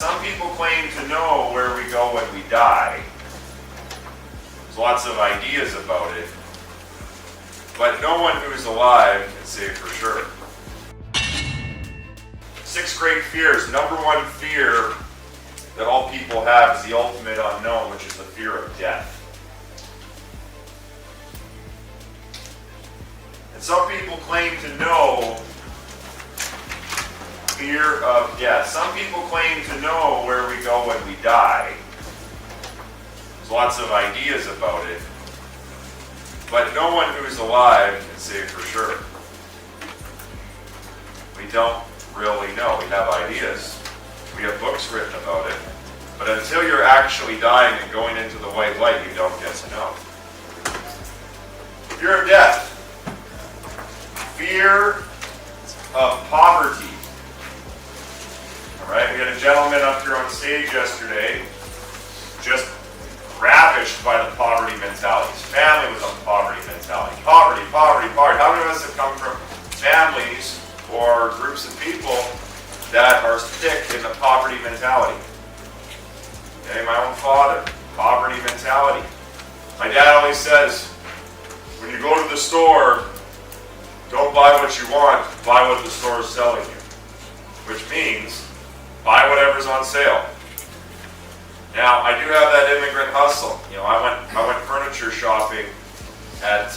Some people claim to know where we go when we die. There's lots of ideas about it, but no one who is alive can say for sure. 6 great fears. Number one fear that all people have is the ultimate unknown, which is the fear of death. And some people claim to know fear of death. Some people claim to know where we go when we die. There's lots of ideas about it, but no one who is alive can say for sure. We don't really know. We have ideas. We have books written about it. But until you're actually dying and going into the white light, you don't get to know. Fear of death. Fear of poverty. All right, we had a gentleman up here on stage yesterday, just ravished by the poverty mentality. His family was on the poverty mentality. Poverty, poverty, poverty. How many of us have come from families or groups of people that are thick in the poverty mentality? Okay, my own father, poverty mentality. My dad always says, when you go to the store, don't buy what you want, buy what the store is selling you. Which means, buy whatever's on sale. Now, I do have that immigrant hustle. You know, I went furniture shopping at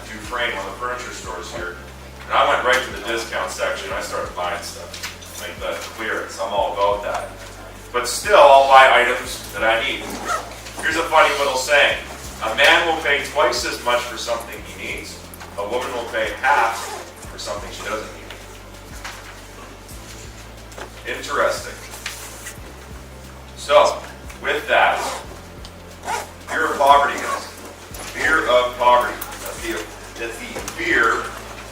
Dufresne, one of the furniture stores here. And I went right to the discount section and I started buying stuff. Like the clearance, I'm all about that. But still, I'll buy items that I need. Here's a funny little saying. A man will pay twice as much for something he needs. A woman will pay half for something she doesn't need. Interesting. So, with that, fear of poverty, guys. Fear of poverty. That's the fear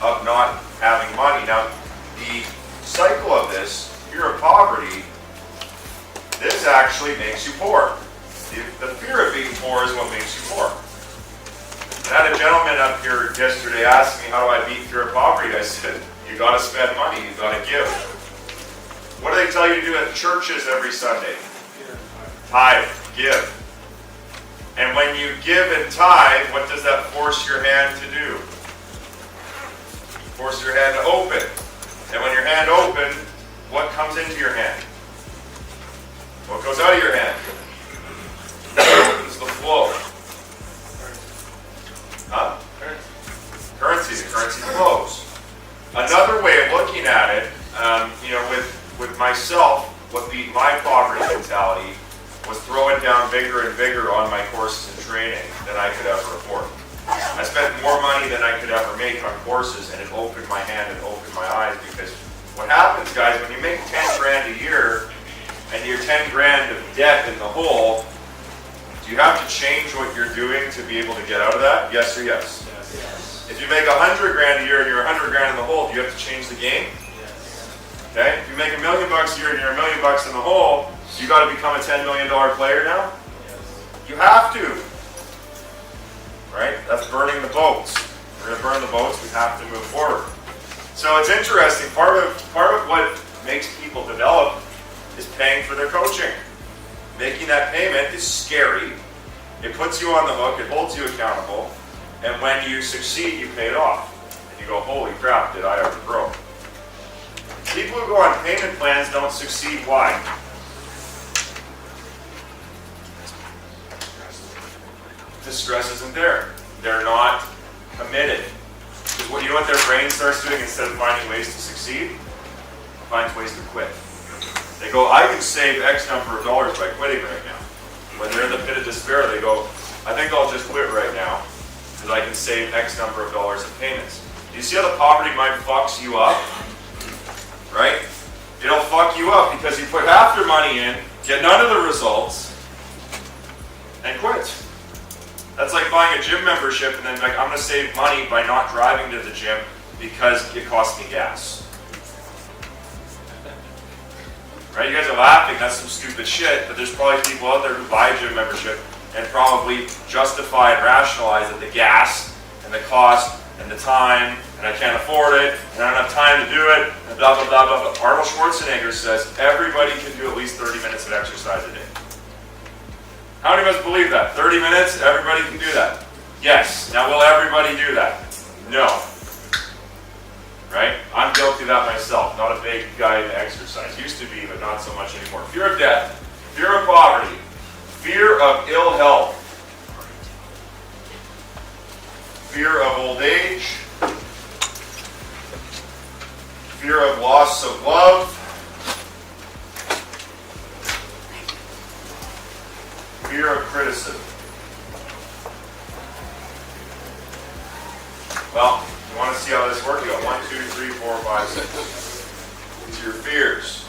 of not having money. Now, the cycle of this, fear of poverty, this actually makes you poor. The fear of being poor is what makes you poor. I had a gentleman up here yesterday ask me, how do I beat fear of poverty? I said, you got to spend money, you got to give. What do they tell you to do at churches every Sunday? Tithe, give. And when you give and tithe, what does that force your hand to do? Force your hand to open. And when your hand opens, what comes into your hand? What goes out of your hand? It's the flow. Huh? Currency. The currency flows. Another way of looking at it, with myself, what beat my poverty mentality was throwing down bigger and bigger on my courses and training than I could ever afford. I spent more money than I could ever make on courses, and it opened my hand and opened my eyes, because what happens, guys, when you make 10 grand a year and you're 10 grand of debt in the hole, do you have to change what you're doing to be able to get out of that? Yes or yes? Yes. If you make 100 grand a year and you're 100 grand in the hole, do you have to change the game? Okay? If you make $1 million a year and you're $1 million in the hole, you got to become a $10 million player now? Yes. You have to. Right? That's burning the boats. We're going to burn the boats, we have to move forward. So it's interesting. Part of what makes people develop is paying for their coaching. Making that payment is scary. It puts you on the hook, it holds you accountable, and when you succeed, you pay it off. And you go, holy crap, did I ever grow? People who go on payment plans don't succeed. Why? The stress isn't there. They're not committed. Because you know what their brain starts doing instead of finding ways to succeed? It finds ways to quit. They go, I can save X number of dollars by quitting right now. When they're in the pit of despair, they go, I think I'll just quit right now because I can save X number of dollars in payments. Do you see how the poverty mind fucks you up? Right? It'll fuck you up because you put half your money in, get none of the results, and quit. That's like buying a gym membership and then like, I'm going to save money by not driving to the gym because it costs me gas. Right? You guys are laughing, that's some stupid shit, but there's probably people out there who buy a gym membership and probably justify and rationalize that the gas and the cost and the time and I can't afford it, and I don't have time to do it, and blah, blah, blah, blah, blah. Arnold Schwarzenegger says everybody can do at least 30 minutes of exercise a day. How many of us believe that? 30 minutes, everybody can do that? Yes. Now, will everybody do that? No. Right? I'm guilty of that myself. Not a big guy into exercise. Used to be, but not so much anymore. Fear of death, fear of poverty, fear of ill health, fear of old age, fear of loss of love, fear of criticism. Well, you want to see how this works? You got 1, 2, 3, 4, 5, 6. These are your fears.